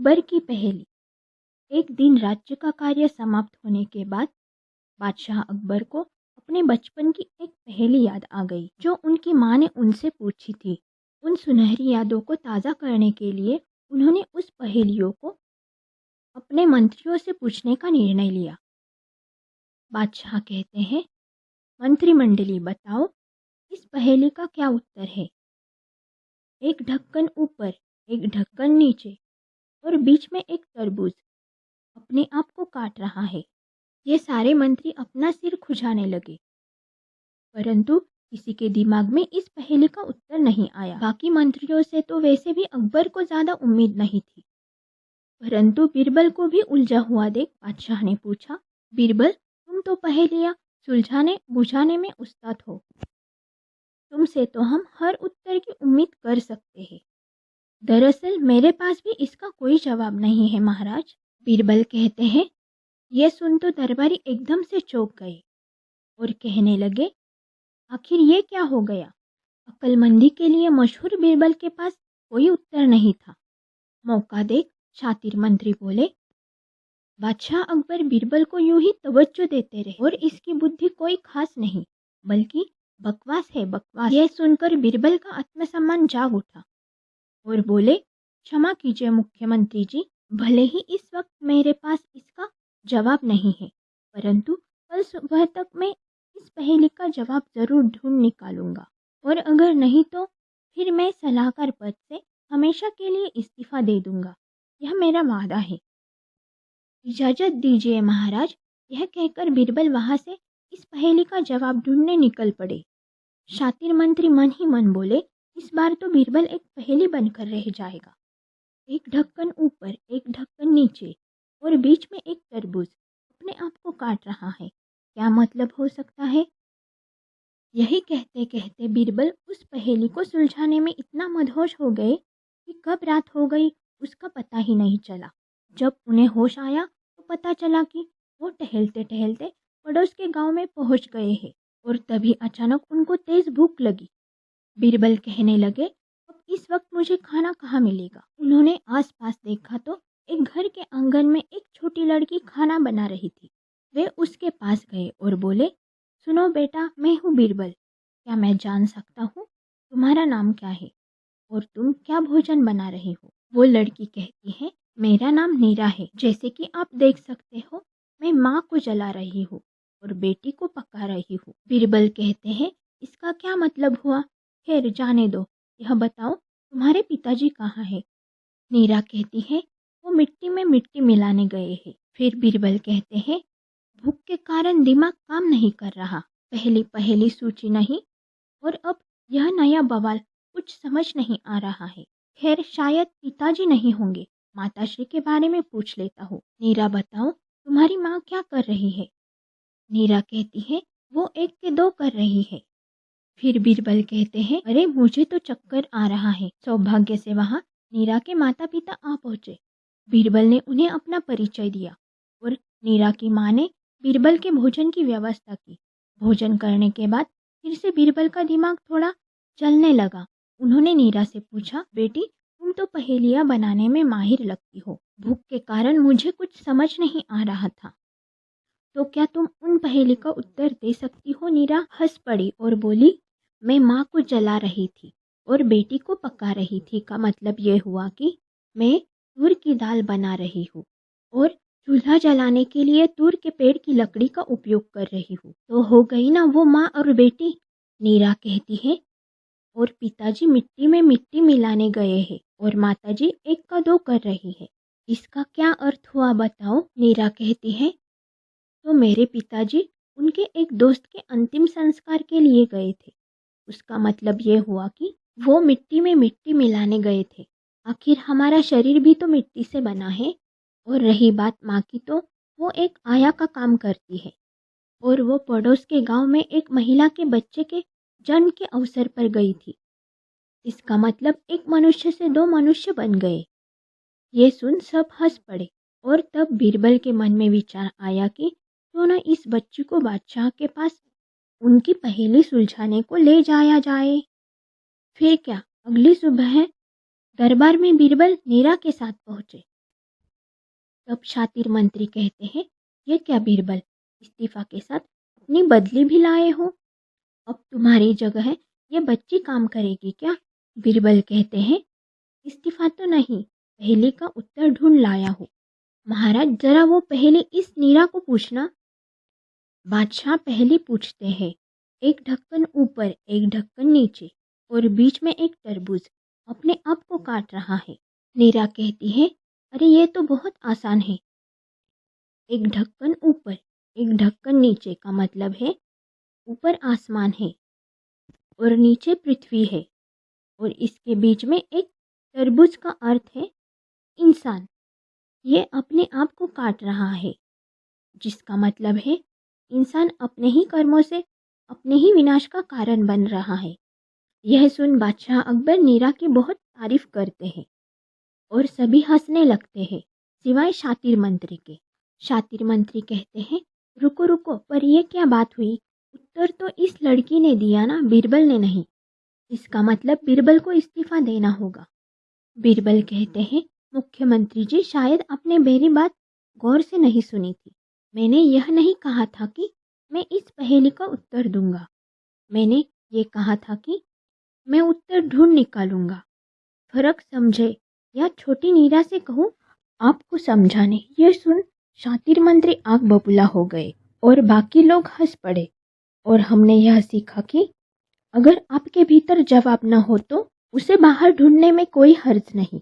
अकबर की पहेली। एक दिन राज्य का कार्य समाप्त होने के बाद बादशाह अकबर को अपने बचपन की एक पहेली याद आ गई जो उनकी माँ ने उनसे पूछी थी। उन सुनहरी यादों को ताज़ा करने के लिए उन्होंने उस पहेलियों को अपने मंत्रियों से पूछने का निर्णय लिया। बादशाह कहते हैं, मंत्रिमंडली बताओ, इस पहेली का क्या उत्तर है। एक ढक्कन ऊपर, एक ढक्कन नीचे और बीच में एक तरबूज अपने आप को काट रहा है। ये सारे मंत्री अपना सिर खुजाने लगे, परंतु किसी के दिमाग में इस पहेली का उत्तर नहीं आया। बाकी मंत्रियों से तो वैसे भी अकबर को ज्यादा उम्मीद नहीं थी, परंतु बीरबल को भी उलझा हुआ देख बादशाह ने पूछा, बीरबल, तुम तो पहेलियां सुलझाने बुझाने में उस्ताद हो, तुमसे तो हम हर उत्तर की उम्मीद कर सकते हैं। दरअसल मेरे पास भी इसका कोई जवाब नहीं है महाराज। बीरबल कहते हैं। ये सुन तो दरबारी एकदम से चौंक गए और कहने लगे, आखिर ये क्या हो गया। अक्लमंदी के लिए मशहूर बीरबल के पास कोई उत्तर नहीं था। मौका देख शातिर मंत्री बोले, बादशाह अकबर बीरबल को यूं ही तवज्जो देते रहे और इसकी बुद्धि कोई खास नहीं बल्कि बकवास है, बकवास। यह सुनकर बीरबल का आत्मसम्मान जाग उठा और बोले, क्षमा कीजिए मुख्यमंत्री जी, भले ही इस वक्त मेरे पास इसका जवाब नहीं है, परंतु कल सुबह तक मैं इस पहेली का जवाब जरूर ढूंढ निकालूंगा, और अगर नहीं तो फिर मैं सलाहकार पद से हमेशा के लिए इस्तीफा दे दूंगा। यह मेरा वादा है। इजाजत दीजिए महाराज। यह कहकर बीरबल वहां से इस पहेली का जवाब ढूंढने निकल पड़े। शातिर मंत्री मन ही मन बोले, इस बार तो बीरबल एक पहेली बनकर रह जाएगा। एक ढक्कन ऊपर, एक ढक्कन नीचे और बीच में एक तरबूज अपने आप को काट रहा है, क्या मतलब हो सकता है। यही कहते कहते बीरबल उस पहेली को सुलझाने में इतना मदहोश हो गए कि कब रात हो गई उसका पता ही नहीं चला। जब उन्हें होश आया तो पता चला कि वो टहलते टहलते पड़ोस के गांव में पहुंच गए हैं और तभी अचानक उनको तेज भूख लगी। बीरबल कहने लगे, अब इस वक्त मुझे खाना कहाँ मिलेगा। उन्होंने आसपास देखा तो एक घर के आंगन में एक छोटी लड़की खाना बना रही थी। वे उसके पास गए और बोले, सुनो बेटा, मैं हूँ बीरबल, क्या मैं जान सकता हूँ तुम्हारा नाम क्या है और तुम क्या भोजन बना रही हो। वो लड़की कहती है, मेरा नाम नीरा है, जैसे कि आप देख सकते हो मैं माँ को जला रही हूँ और बेटी को पका रही हूँ। बीरबल कहते हैं, इसका क्या मतलब हुआ। खैर जाने दो, यह बताओ तुम्हारे पिताजी कहाँ है। नीरा कहती है, वो मिट्टी में मिट्टी मिलाने गए हैं। फिर बीरबल कहते हैं, भूख के कारण दिमाग काम नहीं कर रहा, पहली पहली सूची नहीं और अब यह नया बवाल, कुछ समझ नहीं आ रहा है। खैर शायद पिताजी नहीं होंगे, माताश्री के बारे में पूछ लेता हूँ। नीरा बताओ तुम्हारी माँ क्या कर रही है। नीरा कहती है, वो एक के दो कर रही है। फिर बीरबल कहते हैं, अरे मुझे तो चक्कर आ रहा है। सौभाग्य से वहाँ नीरा के माता पिता आ पहुँचे। बीरबल ने उन्हें अपना परिचय दिया और नीरा की माँ ने बीरबल के भोजन की व्यवस्था की। भोजन करने के बाद फिर से बीरबल का दिमाग थोड़ा चलने लगा। उन्होंने नीरा से पूछा, बेटी तुम तो पहेलियाँ बनाने में माहिर लगती हो, भूख के कारण मुझे कुछ समझ नहीं आ रहा था, तो क्या तुम उन पहेली का उत्तर दे सकती हो। नीरा हंस पड़ी और बोली, मैं माँ को जला रही थी और बेटी को पका रही थी का मतलब ये हुआ कि मैं तूर की दाल बना रही हूँ और चूल्हा जलाने के लिए तूर के पेड़ की लकड़ी का उपयोग कर रही हूँ, तो हो गई ना वो माँ और बेटी। नीरा कहती है, और पिताजी मिट्टी में मिट्टी मिलाने गए हैं और माताजी एक का दो कर रही है, इसका क्या अर्थ हुआ बताओ। नीरा कहती है, तो मेरे पिताजी उनके एक दोस्त के अंतिम संस्कार के लिए गए थे, उसका मतलब ये हुआ कि वो मिट्टी में मिट्टी मिलाने गए थे। आखिर हमारा शरीर भी तो मिट्टी से बना है। और रही बात माँ की, तो वो एक आया का काम करती है और वो पड़ोस के गांव में एक महिला के बच्चे के जन्म के अवसर पर गई थी। इसका मतलब एक मनुष्य से दो मनुष्य बन गए। ये सुन सब हंस पड़े और तब बीरबल के मन में विचार आया कि क्यों न इस बच्ची को बादशाह के पास उनकी पहेली सुलझाने को ले जाया जाए। फिर क्या, अगली सुबह दरबार में बीरबल नीरा के साथ पहुंचे। तब शातिर मंत्री कहते हैं, ये क्या बीरबल, इस्तीफा के साथ अपनी बदली भी लाए हो? अब तुम्हारी जगह ये बच्ची काम करेगी क्या? बीरबल कहते हैं, इस्तीफा तो नहीं, पहेली का उत्तर ढूंढ लाया हूँ। महाराज जरा वो पहेली इस नीरा को पूछना। बादशाह पहेली पूछते हैं, एक ढक्कन ऊपर एक ढक्कन नीचे और बीच में एक तरबूज अपने आप को काट रहा है। नीरा कहती है, अरे ये तो बहुत आसान है। एक ढक्कन ऊपर एक ढक्कन नीचे का मतलब है ऊपर आसमान है और नीचे पृथ्वी है और इसके बीच में एक तरबूज का अर्थ है इंसान। ये अपने आप को काट रहा है, जिसका मतलब है इंसान अपने ही कर्मों से अपने ही विनाश का कारण बन रहा है। यह सुन बादशाह अकबर नीरा की बहुत तारीफ करते हैं और सभी हंसने लगते हैं, सिवाय शातिर मंत्री के। शातिर मंत्री कहते हैं, रुको रुको, पर यह क्या बात हुई? उत्तर तो इस लड़की ने दिया ना, बीरबल ने नहीं। इसका मतलब बीरबल को इस्तीफा देना होगा। बीरबल कहते हैं, मुख्यमंत्री जी, शायद आपने मेरी बात गौर से नहीं सुनी थी। मैंने यह नहीं कहा था कि मैं इस पहेली का उत्तर दूंगा। मैंने ये कहा था कि मैं उत्तर ढूंढ निकालूंगा। फर्क समझे, या छोटी नीरा से कहूँ आपको समझाने। यह सुन शातिर मंत्री आग बबूला हो गए और बाकी लोग हंस पड़े। और हमने यह सीखा कि अगर आपके भीतर जवाब न हो तो उसे बाहर ढूंढने में कोई हर्ज नहीं।